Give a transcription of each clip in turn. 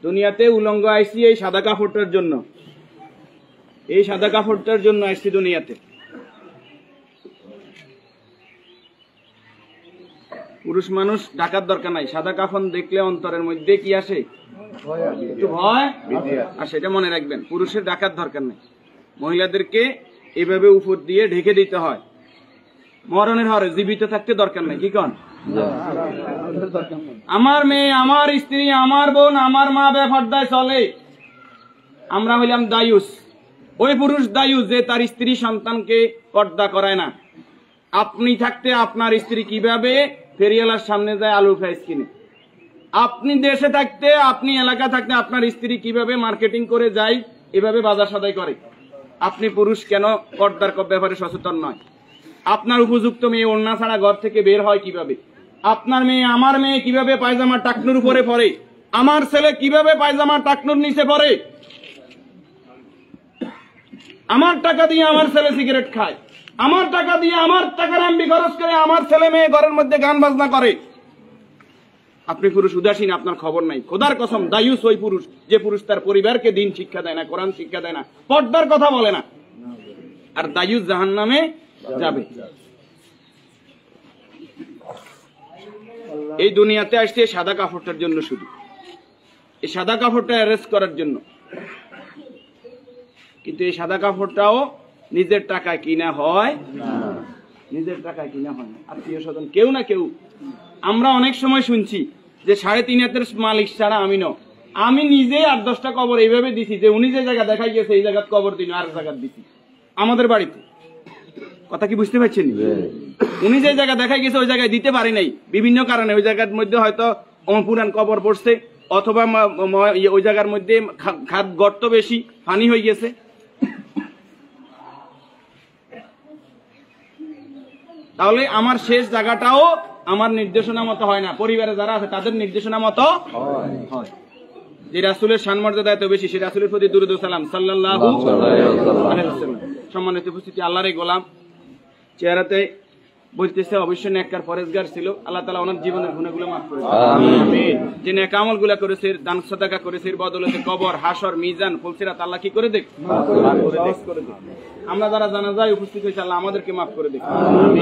দুনিয়াতে উলঙ্গ আইসি এই সাদা কাপড়টার জন্য, এই সাদা কাপড়টার জন্য আইসি দুনিয়াতে। পুরুষ মানুষ ঢাকার দরকার নাই, সাদা কাফন দেখলে অন্তরের মধ্যে কি আসে? একটু ভয়। আর সেটা মনে রাখবেন, পুরুষের ঢাকার দরকার নাই, মহিলাদেরকে এভাবে উপর দিয়ে ঢেকে দিতে হয়। মরণের হরে জীবিত থাকতে দরকার নাই, কি কন? আমার মেয়ে, আমার স্ত্রী, আমার বোন, আমার মা বেপরদায় চলে, আমরা হইলাম দায়ুস। ওই পুরুষ দায়ুস যে তার স্ত্রী সন্তানকে পর্দা করায় না। আপনি থাকতে আপনার স্ত্রী কিভাবে ফেরিওয়ালার সামনে যায় আলু ফ্রাইস কিনে, আপনি দেশে থাকতে, আপনি এলাকা থাকতে আপনার স্ত্রী কিভাবে মার্কেটিং করে যায়, এভাবে বাজার সদাই করে, আপনি পুরুষ কেন পর্দার ব্যাপারে সচেতন নয়? আপনার উপযুক্ত মেয়ে ওড়না ছাড়া ঘর থেকে বের হয় কিভাবে? আপনার মেয়ে, আমার মেয়ে কিভাবে পায়জামা টাকনুর উপরে পরে? আমার ছেলে কিভাবে পায়জামা টাকনুর নিচে পরে? আমার টাকা দিয়ে আমার ছেলে সিগারেট খায়, আমার টাকা দিয়ে, আমার টাকার এমবি খরচ করে আমার ছেলে মেয়ে ঘরের মধ্যে গান বাজনা করে। আপনি পুরুষ উদাসীন, আপনার খবর নাই। খোদার কসম, দায়ুস ওই পুরুষ যে পুরুষ তার পরিবারকে দিন শিক্ষা দেয় না, কোরআন শিক্ষা দেয় না, পর্দার কথা বলে না, আর দায়ুস জাহান্নামে যাবে। এই দুনিয়াতে আসছে সাদা কাপড়টার জন্য, শুধু এই সাদা কাপড়টা অ্যারেস্ট করার জন্য। কিন্তু এই সাদা কাপড়টাও নিজের টাকায় কিনা হয় না, নিজের টাকায় কিনা হয় না, আত্মীয় স্বজন কেউ না কেউ। আমরা অনেক সময় শুনছি যে 3.5 হাতের মালিক ছাড়া আমি ন, আমি নিজে 8-10টা কবর এইভাবে দিছি যে উনি যে জায়গা দেখাই গেছে এই জায়গায় কবর দিন, আর জায়গা দিছি আমাদের বাড়িতে। কথা কি বুঝতে পারছেন? উনি যে জায়গা দেখাই গেছে ওই জায়গায় দিতে পারি নাই বিভিন্ন কারণে। ওই জায়গার মধ্যে হয়তো পুরান কবর পড়ছে, অথবা ওই জায়গার মধ্যে খাদ গর্ত বেশি, পানি হয়ে গেছে। তাহলে আমার শেষ জায়গাটাও আমার নির্দেশনা মতো হয় না, পরিবারে যারা আছে তাদের নির্দেশনা মতো হয়। যে রাসূলের শানমর্যাদা এত বেশি, সেই রাসূলের প্রতি দুরূদ ও সালাম সাল্লাল্লাহু আলাইহি ওয়াসাল্লাম। সম্মানিত উপস্থিতি, আল্লাহর গোলাম চেহারাতে বলতেছে অবশ্যই নেককার পরেজগার ছিল। আল্লাহ তাআলা ওনার জীবনের গুনাহগুলো মাফ করে দেন, আমিন। যে নেক আমলগুলো করেছে, দান সাদাকা করেছে, বদৌলতে কবর, হাসর, মিজান, ফুলসিরাত আল্লাহ কি করে দেখ, মাফ করে দেখ। আমরা যারা জানাজায় উপস্থিত হয়েছে আল্লাহ আমাদেরকে মাফ করে দেখ।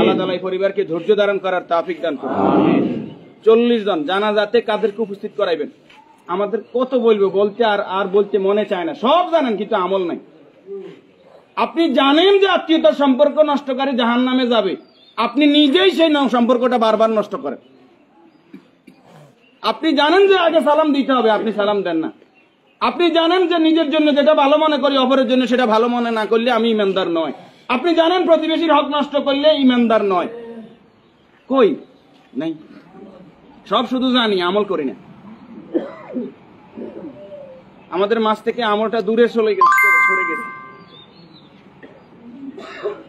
আল্লাহ তাআলা এই পরিবারকে ধৈর্য ধারণ করার তৌফিক দান করুন, আমিন। 40 জন জানাজাতে কাদেরকে উপস্থিত করাইবেন? আমাদের কত বলবো, বলতে আর বলতে মনে চায় না। সব জানেন কিন্তু আমল নাই। আপনি জানেন যে আত্মীয়তার সম্পর্ক নষ্টকারী জাহান্নামে যাবে, আপনি নিজেই সেই সম্পর্কটা বারবার নষ্ট করেন। আপনি জানেন যে আগে সালাম দিতে হবে, আপনি সালাম দেন না। আপনি জানেন যে নিজের জন্য যেটা ভালো মনে করি অপরের জন্য সেটা ভালো মনে না করলে আমি ইমানদার নয়। আপনি জানেন প্রতিবেশীর হক নষ্ট করলে ইমানদার নয়। কই নাই, সব শুধু জানি, আমল করি না। আমাদের মাঝ থেকে আমলটা দূরে সরে গেছে।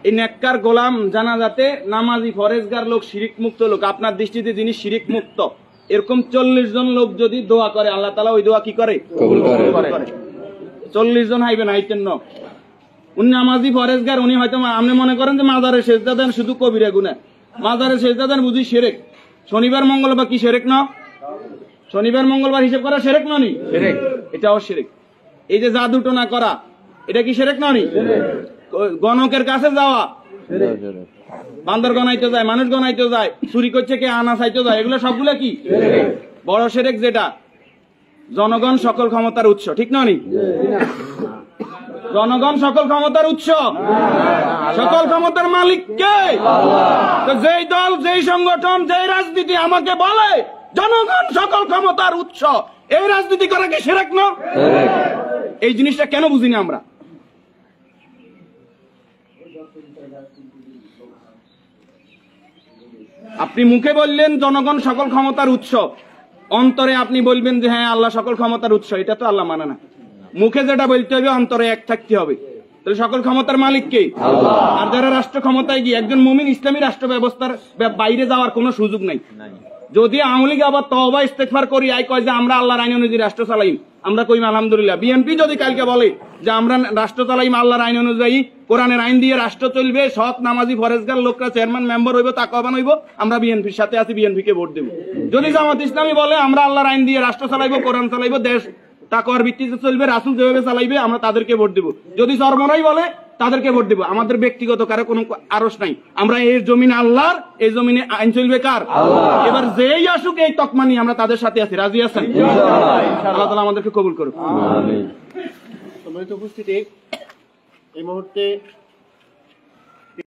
এই নেককার গোলাম জানাজাতে নামাজি ফরেজগার লোক, শিরিক মুক্ত লোক, আপনার দৃষ্টিতে যিনি শিরিক মুক্ত, এরকম 40 জন লোক যদি দোয়া করে আল্লাহ তাআলা ওই দোয়া কি করে? কবুল করে। 40 জন হাইবেন, হাইতেন ন। উনি নামাজি ফরেজগার, উনি হয়তো আপনি মনে করেন যে মাজারে সেজদা দেন শুধু কবিরা গুনাহ, মাজারে সেজদা দেন বুঝি শিরক। শনিবার মঙ্গলবার কি শিরক না? শনিবার মঙ্গলবার হিসাব করা শিরক ননি? শিরক, এটাও শিরক। এই যে জাদু টোনা করা, এটা কি শিরক ননি? গণকের কাছে যাওয়া, বান্দর গনাইতে যায়, মানুষ গনাইতে যায়, চুরি করছে কে, আনা চাইতে যায়, এগুলো সবগুলো কি বড় শিরক। যেটা জনগণ সকল ক্ষমতার উৎস, ঠিক ননি? জনগণ সকল ক্ষমতার উৎস, সকল ক্ষমতার মালিক কে? তো যেই দল, যেই সংগঠন, যেই রাজনীতি আমাকে বলে জনগণ সকল ক্ষমতার উৎস, এই রাজনীতি করা কি শিরক না? এই জিনিসটা কেন বুঝিনি আমরা? আপনি মুখে বললেন জনগণ সকল ক্ষমতার উৎস, অন্তরে আপনি বলবেন যে হ্যাঁ আল্লাহ সকল ক্ষমতার উৎস, এটা তো আল্লাহ মানে না। মুখে যেটা বলতে হবে অন্তরে এক থাকতে হবে। তাহলে সকল ক্ষমতার মালিক কে? আল্লাহ। আর যারা রাষ্ট্র ক্ষমতায় গিয়ে, একজন মুমিন ইসলামী রাষ্ট্র ব্যবস্থার বাইরে যাওয়ার কোনো সুযোগ নাই। যদি আওয়ামী লীগ আবার তওবা ইস্তেগফার করি আই কয় যে আমরা আল্লাহর আইন অনুযায়ী রাষ্ট্র চালাইম, আমরা কইম আলহামদুলিল্লাহ। বিএনপি যদি কালকে বলে যে আমরা রাষ্ট্র চালাইম আল্লাহর আইন অনুযায়ী, কোরআনের আইন দিয়ে রাষ্ট্র চলবে, সৎ নামাজি ফরেজগার লোকরা চেয়ারম্যান মেম্বার হইব, তাকওয়াবান হইব, আমরা বিএনপির সাথে আছি, বিএনপি কে ভোট দেব। যদি জামাত ইসলামী বলে আমরা আল্লাহর আইন দিয়ে রাষ্ট্র চালাইবো, কোরআন চালাইবো, দেশ তাকওয়ার ভিত্তিতে চলবে, রাসূল যেভাবে চালাইবে আমরা তাদেরকে ভোট দিব। যদি চরমনাই বলে তাদেরকে ভোট দিব। আমাদের ব্যক্তিগত কারো কোনো আরস নাই। আমরা এই জমিনে আল্লাহর, এই জমিনে আইন চলবে কার? এবার যেই আসুক এই তকমা নিয়ে আমরা তাদের সাথে আছি। রাজি আছেন? আল্লাহ তাআলা আমাদেরকে কবুল করুন। সম্মানিত উপস্থিতি, এই মুহূর্তে